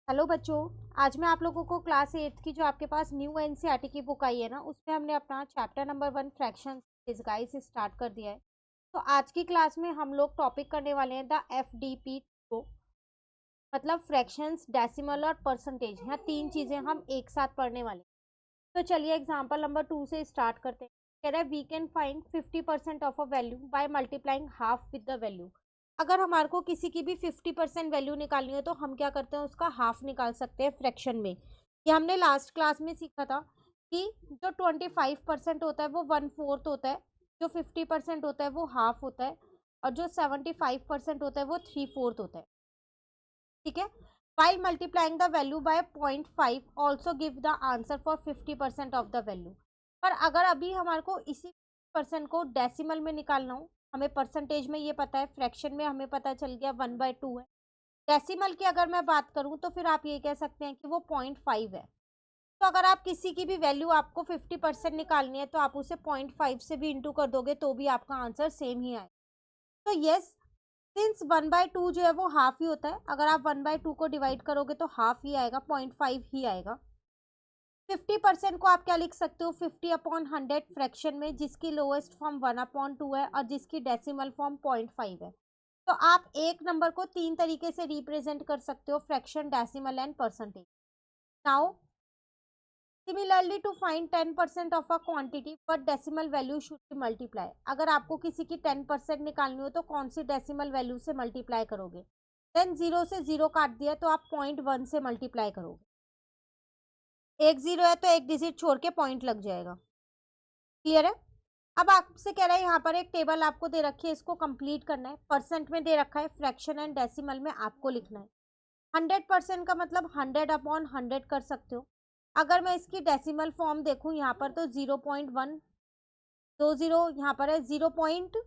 Hello बच्चों। आज मैं आप लोगों को क्लास 8 की जो आपके पास न्यू एनसीईआरटी की बुक आई है ना, उसमें हमने अपना chapter number 1 fraction disguise start कर दिया है। तो आज की क्लास में हम लोग टॉपिक करने वाले हैं द एफडीपी को, मतलब फ्रैक्शंस, डेसिमल और परसेंटेज। यहाँ तीन चीजें हम एक साथ पढ़ने वाले हैं। तो चलिए एग्जाम्पल नंबर 2 से स्टार्ट करते हैं। कह रहा है we can find 50% of a value by multiplying half with the value. अगर हमारे को किसी की भी 50% वैल्यू निकालनी हो तो हम क्या करते हैं, उसका हाफ निकाल सकते हैं फ्रैक्शन में। ये हमने लास्ट क्लास में सीखा था कि जो 25% होता है वो 1/4 होता है, जो 50% होता है वो हाफ होता है, और जो 75% होता है वो 3/4 होता है। ठीक है। while multiplying the value by 0.5 also give the answer for 50% of the value। पर अगर अभी हमारे को इसी परसेंट को डेसिमल में निकालना हो, हमें परसेंटेज में ये पता है, फ्रैक्शन में हमें पता चल गया 1/2 है। डेसिमल की अगर मैं बात करूं तो फिर आप ये कह सकते हैं कि वो 0.5 है। तो अगर आप किसी की भी वैल्यू आपको 50% निकालनी है तो आप उसे 0.5 से भी इंटू कर दोगे तो भी आपका आंसर सेम ही आए। तो यस, सिंस 1/2 जो है वो हाफ ही होता है, अगर आप 1/2 को डिवाइड करोगे तो हाफ ही आएगा, 0.5 ही आएगा। 50% को आप क्या लिख सकते हो, 50/100 फ्रैक्शन में, जिसकी लोएस्ट फॉर्म 1/2 है और जिसकी डेसिमल फॉर्म 0.5 है। तो आप एक नंबर को तीन तरीके से रिप्रेजेंट कर सकते हो, fraction, decimal and percentage. Now similarly to find 10% of a quantity but decimal value should be multiply. अगर आपको किसी की 10% निकालनी हो तो कौन सी डेसिमल वैल्यू से मल्टीप्लाई करोगे। देन 0 से 0 काट दिया तो आप 0.1 से मल्टीप्लाई करोगे। एक 0 है तो एक डिजिट छोड़ के पॉइंट लग जाएगा। क्लियर है। अब आपसे कह रहा है यहाँ पर एक टेबल आपको दे रखी है, इसको कंप्लीट करना है। परसेंट में दे रखा है, फ्रैक्शन एंड डेसिमल में आपको लिखना है। 100% का मतलब 100/100 कर सकते हो। अगर मैं इसकी डेसिमल फॉर्म देखूं यहाँ पर तो 0.120 यहाँ पर है, 0.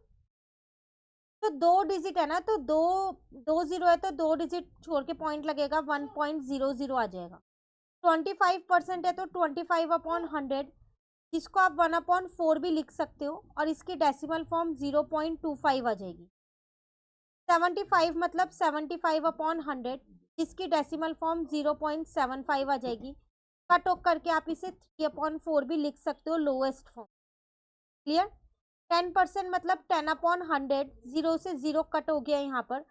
तो दो डिजिट है ना, तो दो दो जीरो है तो दो डिजिट छोड़ के पॉइंट लगेगा, 1.00 आ जाएगा। 25% है तो 25/100, जिसको आप 1/4 भी लिख सकते हो, और इसकी डेसिमल फॉर्म 0.25 आ जाएगी। 75 मतलब 75/100, जिसकी डेसिमल फॉर्म 0.75 आ जाएगी। कट ऑफ करके आप इसे 3/4 भी लिख सकते हो, लोएस्ट फॉर्म। क्लियर। 10% मतलब 10/100, 0 से 0 कट हो गया यहाँ पर,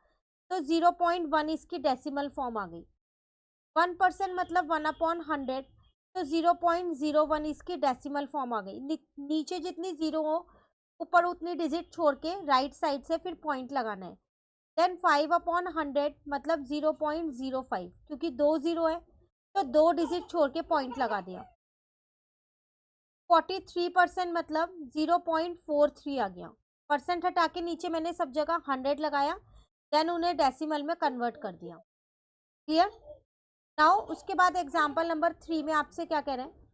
तो 0.1 इसकी डेसिमल फॉर्म आ गई। 1% मतलब 1/100, तो 0.01 इसकी डेसिमल फॉर्म आ गई। नीचे जितनी जीरो हो ऊपर उतनी डिजिट छोड़ के राइट साइड से फिर पॉइंट लगाना है। देन 5/100 मतलब 0.05, क्योंकि दो जीरो है तो दो डिजिट छोड़ के पॉइंट लगा दिया। 43% मतलब 0.43 आ गया। परसेंट हटा के नीचे मैंने सब जगह 100 लगाया, देन उन्हें डेसिमल में कन्वर्ट कर दिया। क्लियर। नाउ उसके बाद एग्जाम्पल नंबर 3 में आपसे क्या कह रहे हैं,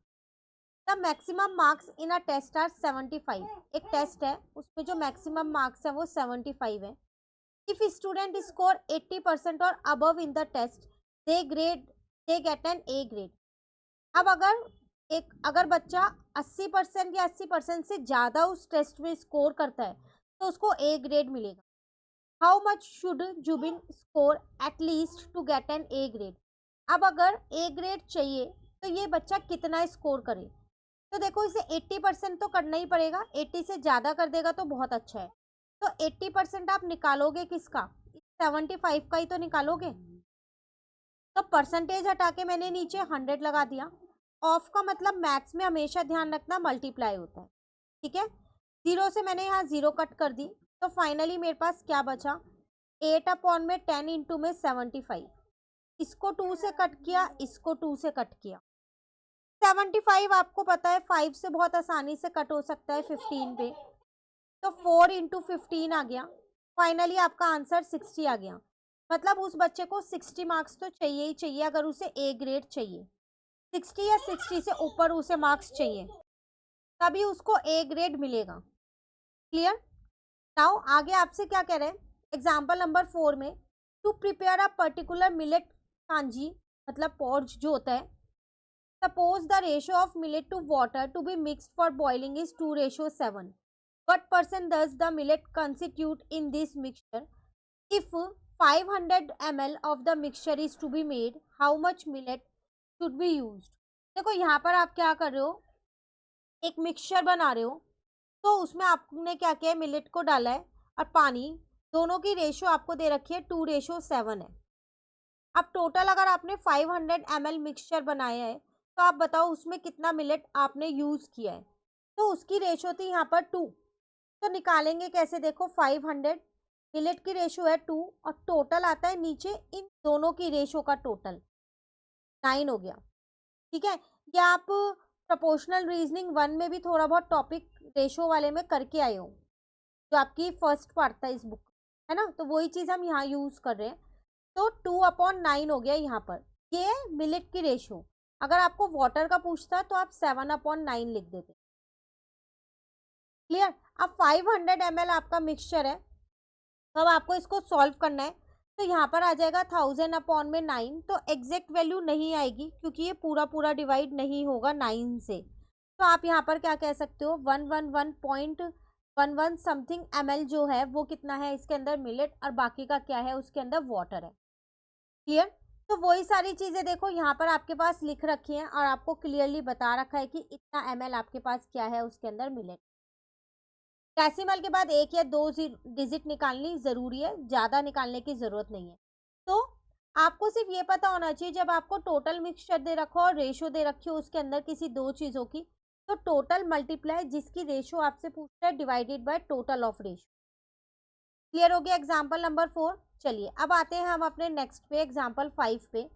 the maximum marks in a test are 75। एक टेस्ट है, उसमें जो मैक्सिमम मार्क्स है वो 75 है। इफ स्टूडेंट स्कोर 80% और above in the test, they get an A grade. अब अगर बच्चा 80% या 80% से ज्यादा उस टेस्ट में स्कोर करता है तो उसको ए ग्रेड मिलेगा। How much should Zubin score at least to get an A grade. अब अगर ए ग्रेड चाहिए तो ये बच्चा कितना स्कोर करे। तो देखो, इसे 80% तो करना ही पड़ेगा, 80 से ज्यादा कर देगा तो बहुत अच्छा है। तो 80% आप निकालोगे किसका, 75 का ही तो निकालोगे। तो परसेंटेज हटा के मैंने नीचे 100 लगा दिया। ऑफ का मतलब मैथ्स में हमेशा ध्यान रखना मल्टीप्लाई होता है। ठीक है। 0 से मैंने यहाँ 0 कट कर दी, तो फाइनली मेरे पास क्या बचा, 8/10 इंटू में 75। इसको 2 से कट किया, इसको 2 से कट किया। 75 आपको पता है 5 से बहुत आसानी से कट हो सकता है 15 पे, तो 4 × 15 आ गया। फाइनली आपका आंसर 60 आ गया। मतलब उस बच्चे को 60 मार्क्स तो चाहिए ही चाहिए, अगर उसे ए ग्रेड चाहिए। 60 या 60 से ऊपर उसे मार्क्स चाहिए, तभी उसको ए ग्रेड मिलेगा। क्लियर। नाउ आगे आपसे क्या कह रहे हैं, एग्जाम्पल नंबर 4 में, to prepare a particular millet kanji, मतलब पॉर्ज जो होता है। Suppose the ratio of millet to water to be mixed for boiling is 2:7। What percent does the millet constitute in this mixture? If 500 ml of the mixture is to be made, how much millet should be used? देखो यहाँ पर आप क्या कर रहे हो, एक mixture बना रहे हो, तो उसमें आपने क्या किया है, मिलेट को डाला है और पानी, दोनों की रेशो आपको दे रखी है 2:7 है। अब टोटल अगर आपने 500 ml मिक्सचर बनाया है तो आप बताओ उसमें कितना मिलेट आपने यूज किया है। तो उसकी रेशो थी यहाँ पर 2, तो निकालेंगे कैसे, देखो 500 मिलेट की रेशो है 2 और टोटल आता है नीचे इन दोनों की रेशो का टोटल 9 हो गया। ठीक है, ये आप प्रोपोर्शनल रीजनिंग 1 में भी थोड़ा बहुत टॉपिक रेशो वाले में करके आए हो, जो आपकी फर्स्ट पार्ट था इस बुक, है ना, तो वही चीज हम यहाँ यूज कर रहे हैं। तो 2/9 हो गया यहाँ पर, ये है मिलेट की रेशो। अगर आपको वाटर का पूछता तो आप 7/9 लिख देते। क्लियर। अब 500 ml आपका मिक्सचर है, तो अब आपको इसको सॉल्व करना है। तो यहाँ पर आ जाएगा 1000/9, तो एग्जैक्ट वैल्यू नहीं आएगी क्योंकि ये पूरा पूरा डिवाइड नहीं होगा 9 से। तो आप यहाँ पर क्या कह सकते हो, 111.11 समथिंग ml जो है वो कितना है इसके अंदर मिलेट, और बाकी का क्या है उसके अंदर वाटर है। क्लियर। तो वही सारी चीजें देखो यहाँ पर आपके पास लिख रखी हैं और आपको क्लियरली बता रखा है कि इतना ml आपके पास क्या है उसके अंदर मिलेट। डेसिमल के बाद 1 या 2 डिजिट निकालनी जरूरी है, ज्यादा निकालने की जरूरत नहीं है। तो आपको सिर्फ ये पता होना चाहिए, जब आपको टोटल मिक्सचर दे रखा हो और रेशो दे रखी हो उसके अंदर किसी दो चीजों की, तो टोटल मल्टीप्लाई जिसकी रेशो आपसे पूछता है divided by total of ratio. Clear हो गया एग्जाम्पल नंबर 4। चलिए अब आते हैं हम अपने नेक्स्ट पे, एग्जाम्पल 5 पे।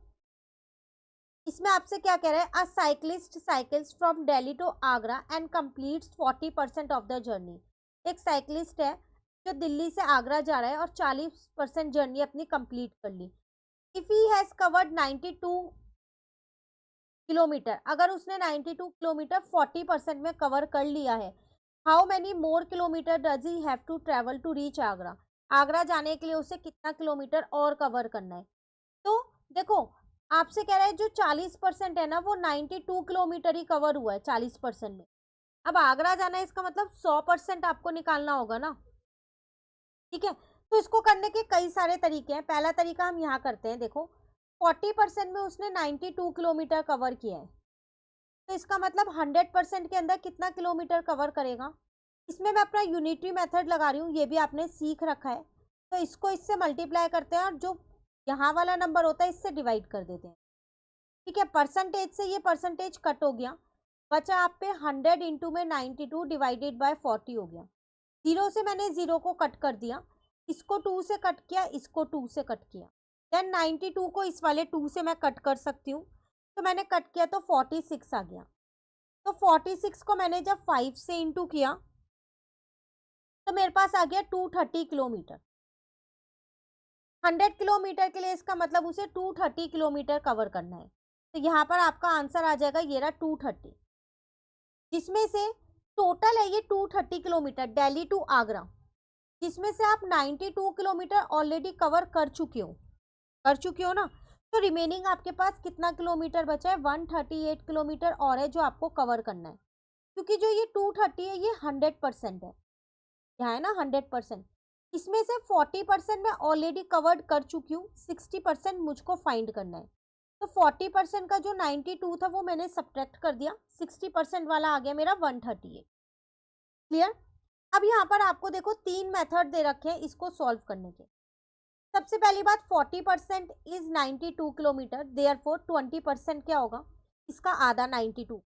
इसमें आपसे क्या कह रहा है, a cyclist cycles from Delhi to Agra and completes 40% of the journey. एक साइकिलिस्ट है जो दिल्ली से आगरा जा रहा है और 40% जर्नी अपनी कंप्लीट कर ली। If he has covered 92 kilometre, अगर उसने 92 किलोमीटर 40% में कवर कर लिया है, how many more kilometre does he have to travel to reach Agra. Agra जाने के लिए उसे कितना किलोमीटर और कवर करना है। तो देखो आपसे कह रहा है जो 40% है ना वो 92 किलोमीटर ही कवर हुआ है 40% में। अब आगरा जाना है इसका मतलब 100% आपको निकालना होगा ना। ठीक है, तो इसको करने के कई सारे तरीके हैं। पहला तरीका हम यहाँ करते हैं, देखो 40% में उसने 92 किलोमीटर कवर किया है, तो इसका मतलब 100% के अंदर कितना किलोमीटर कवर करेगा। इसमें मैं अपना यूनिटरी मेथड लगा रही हूँ, ये भी आपने सीख रखा है। तो इसको इससे मल्टीप्लाई करते हैं और जो यहाँ वाला नंबर होता है इससे डिवाइड कर देते हैं। ठीक है, परसेंटेज से ये परसेंटेज कट हो गया, बचा आप पे 100 इंटू में 92 डिवाइडेड बाय 40 हो गया। 0 से मैंने 0 को कट कर दिया, इसको 2 से कट किया, इसको 2 से कट किया, देन 92 को इस वाले 2 से मैं कट कर सकती हूँ, तो मैंने कट किया तो 46 आ गया। तो 46 को मैंने जब 5 से इंटू किया तो मेरे पास आ गया 230 किलोमीटर। 100 किलोमीटर के लिए इसका मतलब उसे 230 किलोमीटर कवर करना है। तो यहाँ पर आपका आंसर आ जाएगा ये रहा 230, जिसमें से टोटल है ये 230 किलोमीटर दिल्ली टू आगरा, जिसमें से आप 92 किलोमीटर ऑलरेडी कवर कर चुके हो ना। तो रिमेनिंग आपके पास कितना किलोमीटर बचा है, 138 किलोमीटर और है जो आपको कवर करना है। क्योंकि जो ये 230 है ये 100% है, यहाँ है ना 100%, इसमें से 40% मैं ऑलरेडी कवर्ड कर चुकी हूँ, 60% मुझको फाइंड करना है। तो 40% का जो 92 था वो मैंने सब्ट्रैक्ट कर दिया, 60% वाला आ गया मेरा 138। क्लियर। अब यहाँ पर आपको देखो 3 मेथड दे रखे हैं इसको सॉल्व करने के। सबसे पहली बात 40% इज 92 किलोमीटर, देयरफॉर 20% क्या होगा, इसका आधा 92।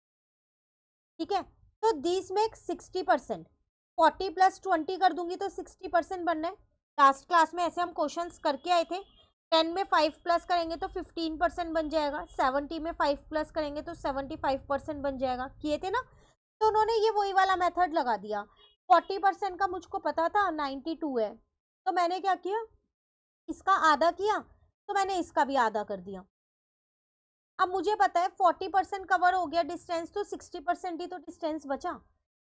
ठीक है, तो दिस मेक 60%, 40 प्लस 20 कर दूंगी तो 60% बनना है। लास्ट क्लास में ऐसे हम क्वेश्चंस करके आए थे, 10 में 5 प्लस करेंगे तो 15% बन जाएगा, 70 में 5 प्लस करेंगे तो 75% बन जाएगा, किए थे ना। तो उन्होंने ये वही वाला मेथड लगा दिया। 40% का मुझको पता था 92 है, तो मैंने क्या किया, इसका आधा किया, तो मैंने इसका भी आधा कर दिया। अब मुझे पता है 40% कवर हो गया डिस्टेंस, तो 60% ही तो डिस्टेंस बचा,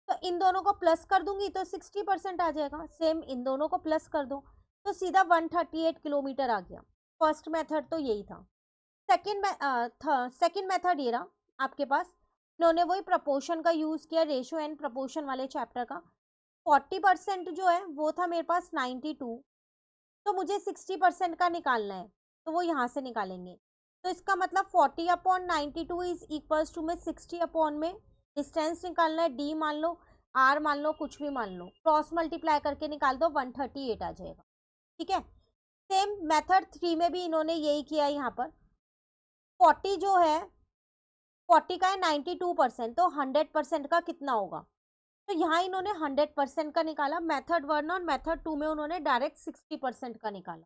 तो इन दोनों को प्लस कर दूंगी तो 60% आ जाएगा। सेम इन दोनों को प्लस कर दो तो सीधा 138 किलोमीटर आ गया। फर्स्ट मेथड तो यही था। सेकंड मेथड ये रहा आपके पास, इन्होंने वही प्रपोर्शन का यूज किया, रेशियो एंड प्रपोर्शन वाले चैप्टर का। 40% जो है वो था मेरे पास 92, तो मुझे 60% का निकालना है, तो वो यहाँ से निकालेंगे। तो इसका मतलब 40/92 इज इक्वल्स टू में 60 में डिस्टेंस निकालना है, डी मान लो, आर मान लो, कुछ भी मान लो, क्रॉस मल्टीप्लाई करके निकाल दो, 138 आ जाएगा। ठीक है। सेम मेथड 3 में भी इन्होंने यही किया। यहाँ पर 40 जो है, 40 का है 92%, तो 100% का कितना होगा? तो यहाँ इन्होंने 100% का निकाला। मेथड 1 और मेथड 2 में उन्होंने डायरेक्ट 60% का निकाला।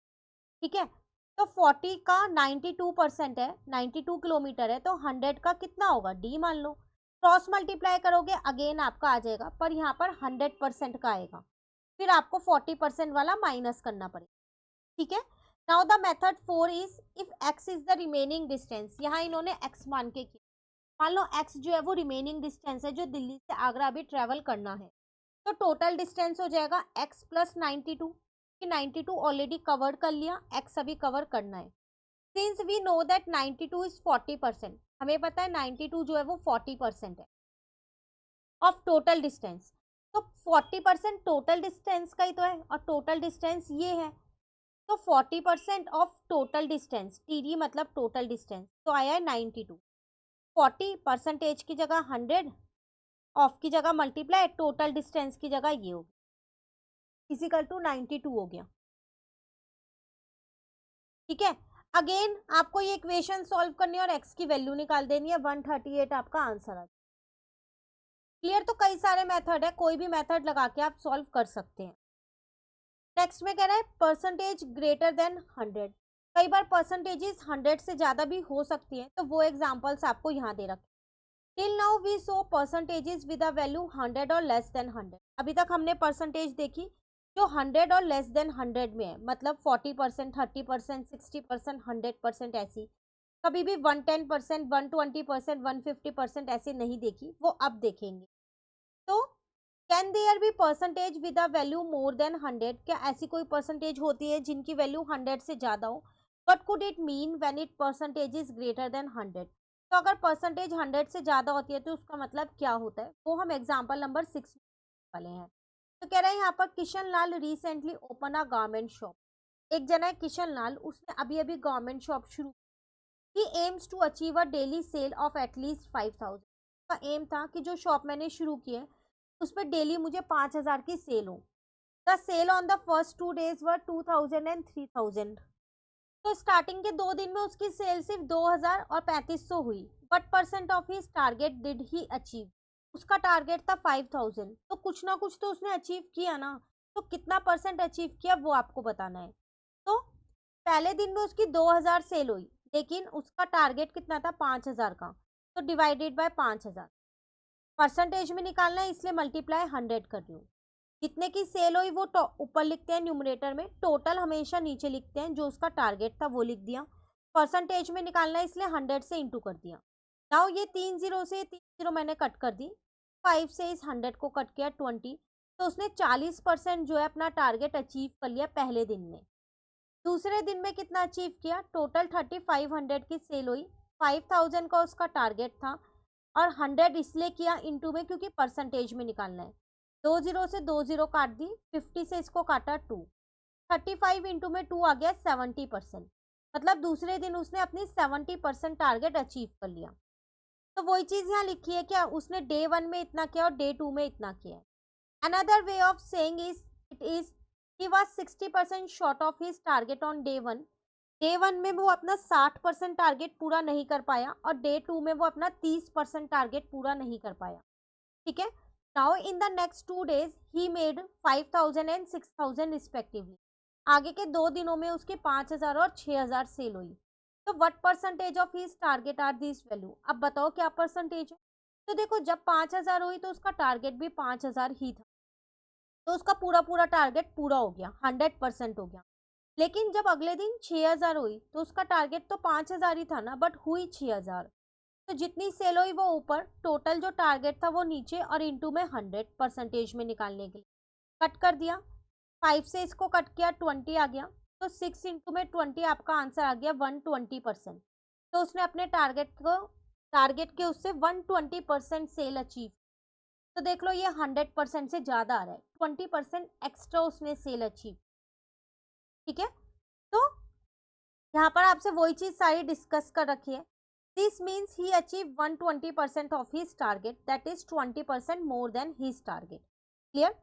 ठीक है। तो 40 का 92% है, 92 किलोमीटर है, तो 100 का कितना होगा? डी मान लो। क्रॉस मल्टीप्लाई करोगे अगेन आपका आ जाएगा, पर यहाँ पर 100% का आएगा, फिर आपको 40% वाला माइनस करना पड़ेगा। ठीक है। Now the method 4 is if x is the remaining distance. यहाँ इन्होंने x मान के किया। मान लो x जो है वो रिमेनिंग डिस्टेंस है, जो दिल्ली से आगरा अभी ट्रेवल करना है। तो टोटल डिस्टेंस हो जाएगा x प्लस 92, कि 92 ऑलरेडी कवर कर लिया, x अभी कवर करना है। Since we know that 92 is 40%, हमें पता है 92 जो है वो 40% है ऑफ टोटल डिस्टेंस। तो 40% टोटल डिस्टेंस का ही तो है, और टोटल डिस्टेंस ये है। तो 40% ऑफ टोटल डिस्टेंस, टीडी मतलब टोटल डिस्टेंस, तो आया है 92। 40% की जगह 100, ऑफ की जगह मल्टीप्लाई, टोटल डिस्टेंस की जगह ये हो गया, इजिकल टू 92 हो गया। ठीक है। अगेन आपको ये इक्वेशन सॉल्व करनी है और x की वैल्यू निकाल देनी है, 138 आपका आंसर आ। क्लियर? तो कई सारे मेथड है, कोई भी मेथड लगा के आप सॉल्व कर सकते हैं। नेक्स्ट में कह रहा है परसेंटेज ग्रेटर देन 100। कई बार परसेंटेजेस 100 से ज्यादा भी हो सकती है, तो वो एग्जांपल्स आपको यहाँ दे रखे। Till now we saw percentages with a value 100 और लेस देन 100। अभी तक हमने परसेंटेज देखी जो 100 और लेस देन 100 में है, मतलब 40%, 30%, 60%, 100% ऐसी। कभी भी 110%, 120%, 150% ऐसे नहीं देखी, वो अब देखेंगे। तो can there be percentage with a value more than 100? क्या ऐसी कोई परसेंटेज होती है जिनकी वैल्यू 100 से ज्यादा हो? What could it mean when it percentage is greater than 100? तो अगर परसेंटेज 100 से ज्यादा होती है तो उसका मतलब क्या होता है, वो हम एग्जाम्पल नंबर 6 वाले हैं। तो कह रहे हैं यहाँ पर Kishan Lal recently open a garment shop. एक जना है किशन लाल, उसने अभी अभी गारमेंट शॉप शुरू। He aims to achieve a daily sale of at least 5000। का एम था कि जो शॉप मैंने शुरू की है उस पर डेली मुझे 5000 की सेल हो। The sale on the first 2 days were 2000 and 3000। तो स्टार्टिंग के 2 दिन में उसकी सेल सिर्फ 2000 और 3500 हुई। What percent of his target did he achieve? उसका टारगेट था 5000, तो कुछ ना कुछ तो उसने अचीव किया ना। तो कितना परसेंट अचीव किया वो आपको बताना है। तो पहले दिन में उसकी 2000 सेल हुई, लेकिन उसका टारगेट कितना था? 5000 का। तो डिवाइडेड बाय 5000, परसेंटेज में निकालना है इसलिए मल्टीप्लाई 100 कर रही हूँ। जितने की सेल हुई वो ऊपर लिखते हैं न्यूमरेटर में, टोटल हमेशा नीचे लिखते हैं, जो उसका टारगेट था वो लिख दिया। परसेंटेज में निकालना है इसलिए 100 से इंटू कर दिया। नाउ ये 3 जीरो से 3 जीरो मैंने कट कर दी, 5 से इस 100 को कट किया 20। तो उसने 40% जो है अपना टारगेट अचीव कर लिया पहले दिन में। दूसरे दिन में कितना अचीव किया? टोटल 3500 की सेल हुई, 5000 का उसका टारगेट था, और 100 इसलिए किया इंटू में क्योंकि परसेंटेज में निकालना है। 2 जीरो से 2 जीरो काट दी, 50 से इसको काटा 2, 35 इंटू में 2 आ गया 70%। मतलब दूसरे दिन उसने अपनी 70% टारगेट अचीव कर लिया। तो वही चीज यहाँ लिखी है, क्या उसने डे 1 में इतना किया और डे 2 में इतना किया है। Another way of saying is it is he was 60% short of his target on day 1। Day 1 में वो अपना 60% टारगेट पूरा नहीं कर पाया, और डे 2 में वो अपना 30% टारगेट पूरा नहीं कर पाया। ठीक है। Now in the next 2 days he made 5000 and 6000 respectively. आगे के 2 दिनों में उसके 5000 और 6000 सेल हुई। तो what percentage of his target are this value? अब बताओ क्या परसेंटेज है। तो देखो जब 5000 हुई तो उसका टारगेट भी 5000 ही था, तो उसका पूरा पूरा टारगेट पूरा हो गया, 100% हो गया। लेकिन जब अगले दिन 6000 हुई तो उसका टारगेट तो 5000 ही था ना, बट हुई 6000। तो जितनी सेल हुई वो ऊपर, टोटल जो टारगेट था वो नीचे, और इंटू में 100 परसेंटेज में निकालने के लिए कट कर दिया। 5 से इसको कट किया 20 आ गया, तो 6 इंटू में 20 आपका आंसर आ गया 120%। तो उसने अपने टारगेट के उससे 120% सेल अचीव। तो देख लो ये 100% से ज्यादा आ रहा है, 20% एक्स्ट्रा उसने सेल अचीव। ठीक है, तो यहाँ पर आपसे वही चीज सारी डिस्कस कर रखी है। This means he achieve 120% of his target, that is 20% more than his target. Clear?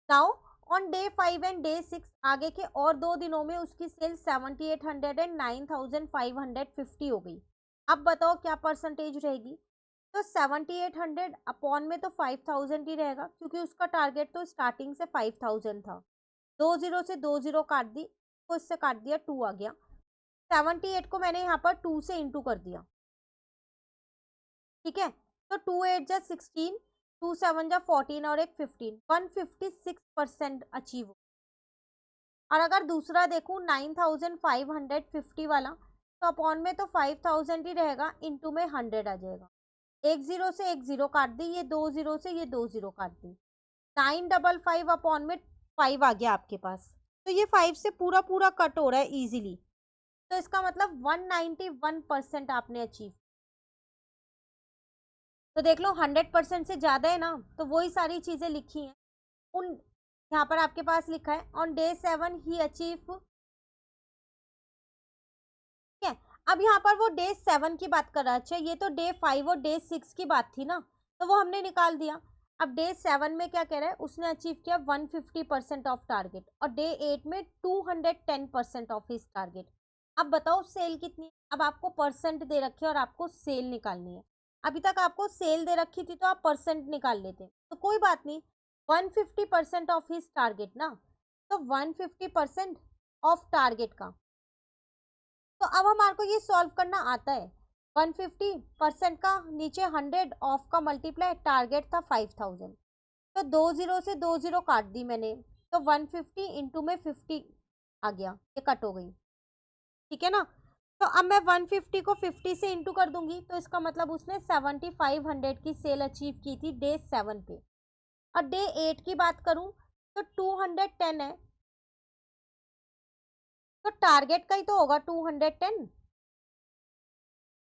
Now on day 5 and day 6, आगे के और 2 दिनों में उसकी सेल 7800 एंड 9550 हो गई। अब बताओ क्या परसेंटेज रहेगी? तो 7800 अपॉन में तो 5000 ही रहेगा, क्योंकि उसका टारगेट तो स्टार्टिंग से 5000 था। 2 जीरो से 2 जीरो काट दी, तो इससे काट दिया, 2 आ गया। 78 को मैंने यहाँ पर 2 से इंटू कर दिया। ठीक है, तो 2 8 जा 16, 2 7 जा 14 और एक 15, 156% अचीव। और अगर दूसरा देखूं 9550 वाला, तो अपॉन में तो 5000 ही रहेगा, इंटू में 100 आ जाएगा। एक जीरो से एक जीरो काट दी, ये 2 जीरो से ये 2 जीरो काट दी, 955 अपॉन में 5 आ गया आपके पास। तो ये 5 से पूरा पूरा कट हो रहा है इजीली। तो इसका मतलब 191% आपने अचीव। तो देख लो 100% से ज्यादा है ना, तो वही सारी चीजें लिखी हैं उन। यहाँ पर आपके पास लिखा है ऑन डे 7 ही अचीव। ठीक है, अब यहाँ पर वो डे 7 की बात कर रहा है। अच्छा, ये तो डे 5 और डे 6 की बात थी ना, तो वो हमने निकाल दिया। अब डे 7 में क्या कह रहा है, उसने अचीव किया 150% ऑफ टारगेट, और डे 8 में 210% ऑफ हिज टारगेट। अब बताओ सेल कितनी है? अब आपको परसेंट दे रखी है और आपको सेल निकालनी है। अभी तक आपको सेल दे रखी थी तो आप परसेंट निकाल लेते, तो कोई बात नहीं। 150% ऑफ हिज टारगेट ना, तो 150% ऑफ टारगेट का। तो अब हमारे को ये सॉल्व करना आता है। 150% का नीचे 100 ऑफ का मल्टीप्लाई, टारगेट था 5000, तो 2 जीरो से 2 जीरो काट दी मैंने, तो 150 इंटू में 50 आ गया, ये कट हो गई। ठीक है ना, तो अब मैं 150 को 50 से इंटू कर दूंगी, तो इसका मतलब उसने 7500 की सेल अचीव की थी डे 7 पे। और डे 8 की बात करूं तो 210 है, तो टारगेट का ही तो होगा 210।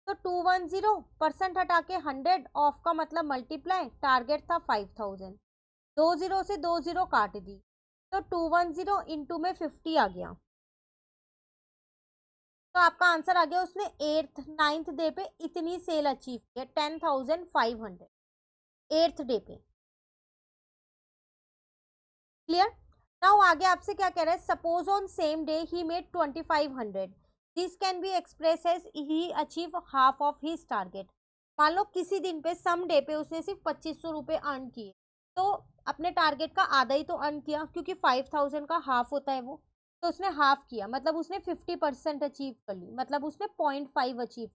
तो 210% हटा के 100 ऑफ का मतलब मल्टीप्लाई, टारगेट था 5000, 2 जीरो से 2 जीरो काट दी, तो 210 इंटू में 50 आ गया। तो आपका आंसर आ गया, उसने 8th 9th डे पे इतनी सेल अचीव की है, 10500 8th डे पे। क्लियर? नाउ आगे आपसे क्या कह रहा है, suppose on same day he made 2500, this can be express as he achieve half of his target. मान लो किसी दिन पे सम डे पे उसने सिर्फ 2500 रुपए अर्न किए, तो अपने टारगेट का आधा ही तो अर्न किया, क्योंकि 5000 का हाफ होता है वो। तो उसने हाफ किया, मतलब उसने 50% अचीव कर ली, मतलब उसने 0.5 अचीव।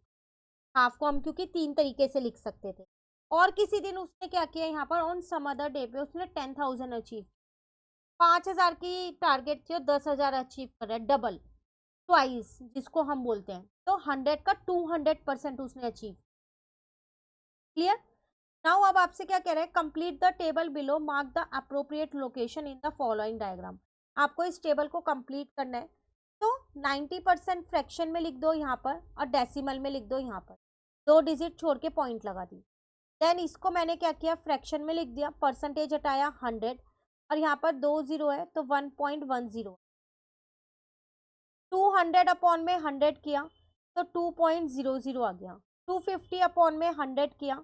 हाफ को हम क्योंकि 3 तरीके से लिख सकते थे। और किसी दिन उसने क्या किया, यहाँ पर ऑन सम अदर डे पे उसने 10,000 अचीव। 5000 की टारगेट थी और 10,000 अचीव कर रहा है, डबल, ट्वाइस जिसको हम बोलते हैं। तो 100 का 200% उसने अचीव। क्लियर? नाउ अब आपसे क्या कह रहे हैं, complete the table below, mark the appropriate location in the following diagram. आपको इस टेबल को कंप्लीट करना है। तो 90% फ्रैक्शन में लिख दो यहाँ पर, और डेसिमल में लिख दो यहाँ पर, 2 डिजिट छोड़ के पॉइंट लगा दी। देन इसको मैंने क्या किया, फ्रैक्शन में लिख दिया, परसेंटेज हटाया 100, और यहाँ पर 2 जीरो है तो 1.10। 200 अपॉन में 100 किया तो 2.00 आ गया। 250 अपॉन में 100 किया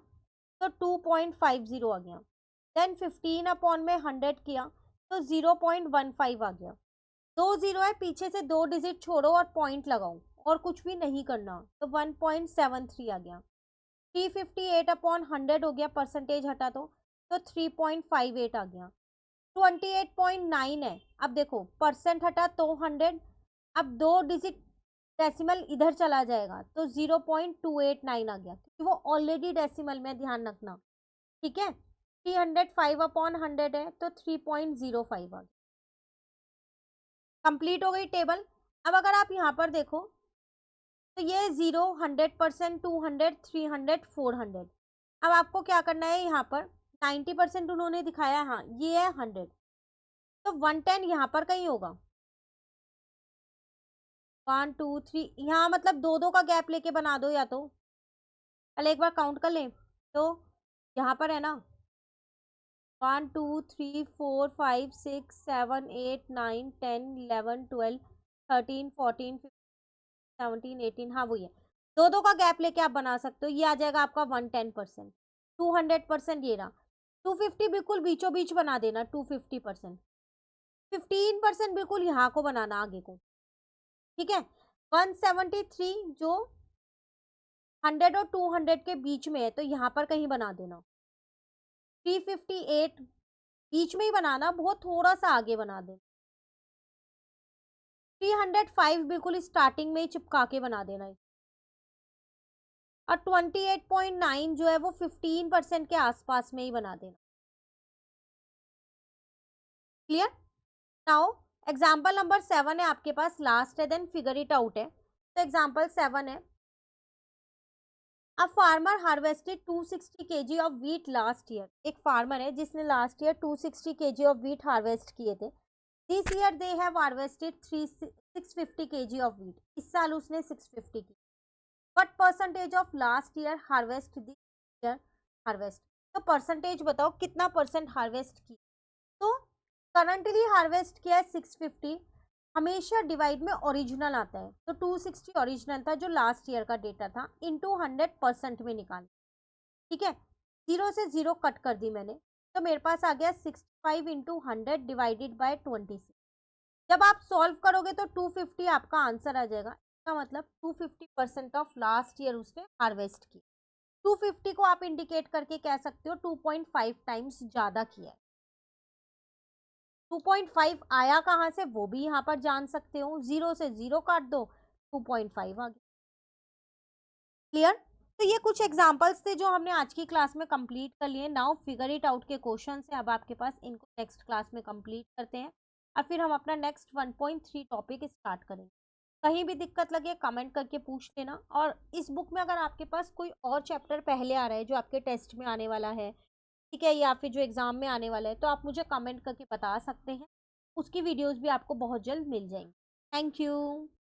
तो 2.50 आ गया। देन 15 अपॉन में 100 किया तो 0.15 आ गया। 2 जीरो है, पीछे से 2 डिजिट छोड़ो और पॉइंट लगाओ, और कुछ भी नहीं करना, तो 1.73 आ गया। 358 अपॉन 100 हो गया, परसेंटेज हटा तो 3.58 आ गया। 28.9 है। अब देखो परसेंट हटा तो 100, अब 2 डिजिट डेसिमल इधर चला जाएगा तो 0.289 आ गया, क्योंकि वो ऑलरेडी डेसिमल में, ध्यान रखना। ठीक है, 305 अपॉन 100 है तो 3.05 आ गया। कंप्लीट हो गई टेबल। अब अगर आप यहाँ पर देखो तो ये 0, 100%, 200, 300, 400। अब आपको क्या करना है, यहाँ पर 90% उन्होंने दिखाया, हाँ ये है 100, तो 110 यहाँ पर कहीं होगा। 1 2 3, यहाँ मतलब 2 2 का गैप लेके बना दो, या तो पहले एक बार काउंट कर लें। तो यहाँ पर है ना 1 2 3 4 5 6 7 8 9 10 11 12, 13, 14, 15, 17, 18, हाँ वही है। दो दो का गैप लेके आप बना सकते हो। ये आ जाएगा आपका 110%, 200% ये रहा। 250 बिल्कुल बीचों बीच बना देना, 250%। 15% बिल्कुल यहाँ को बनाना आगे को, ठीक है। 173 जो 100 और 200 के बीच में है तो यहाँ पर कहीं बना देना। 358 बीच में ही बनाना, बहुत थोड़ा सा आगे बना देना। 305 बिल्कुल स्टार्टिंग में ही चिपका के बना देना है। और 28.9 जो है वो 15% के आसपास में ही बना देना। क्लियर? नाउ एग्जाम्पल नंबर 7 है आपके पास, लास्ट है, देन फिगर इट आउट है। तो एग्जाम्पल 7 है, a farmer harvested 260 kg of wheat last year. एक फार्मर है जिसने last year 260 kg of wheat harvest किए थे। This year they have harvested 650 kg of wheat. इस साल उसने 650 की। What percentage of last year harvest this year harvest. तो परसेंटेज बताओ कितना परसेंट हार्वेस्ट की। तो करंटली हार्वेस्ट किया है 650, हमेशा डिवाइड में ओरिजिनल आता है, तो 260 ओरिजिनल था जो लास्ट ईयर का डेटा था, इनटू 100% में निकाल, ठीक है। 0 से 0 कट कर दी मैंने, तो मेरे पास आ गया 65 इंटू 100 डिवाइडेड बाय 26। जब आप सॉल्व करोगे तो 250 आपका आंसर आ जाएगा। इसका मतलब 250% ऑफ लास्ट ईयर उसने हार्वेस्ट की। 250 को आप इंडिकेट करके कह सकते हो 2.5 टाइम्स ज्यादा किया है। 2.5 आया कहाँ से वो भी यहाँ पर जान सकते हो, 0 से 0 काट दो, 2.5 आ गया। क्लियर? तो ये कुछ एग्जांपल्स थे जो हमने आज की क्लास में कंप्लीट कर लिए। नाउ फिगर इट आउट के क्वेश्चन है अब आपके पास, इनको नेक्स्ट क्लास में कंप्लीट करते हैं और फिर हम अपना नेक्स्ट 1.3 टॉपिक स्टार्ट करेंगे। कहीं भी दिक्कत लगे कमेंट करके पूछ लेना। और इस बुक में अगर आपके पास कोई और चैप्टर पहले आ रहा है जो आपके टेस्ट में आने वाला है, ठीक है, या फिर जो एग्जाम में आने वाला है, तो आप मुझे कमेंट करके बता सकते हैं। उसकी वीडियोस भी आपको बहुत जल्द मिल जाएंगी। Thank you.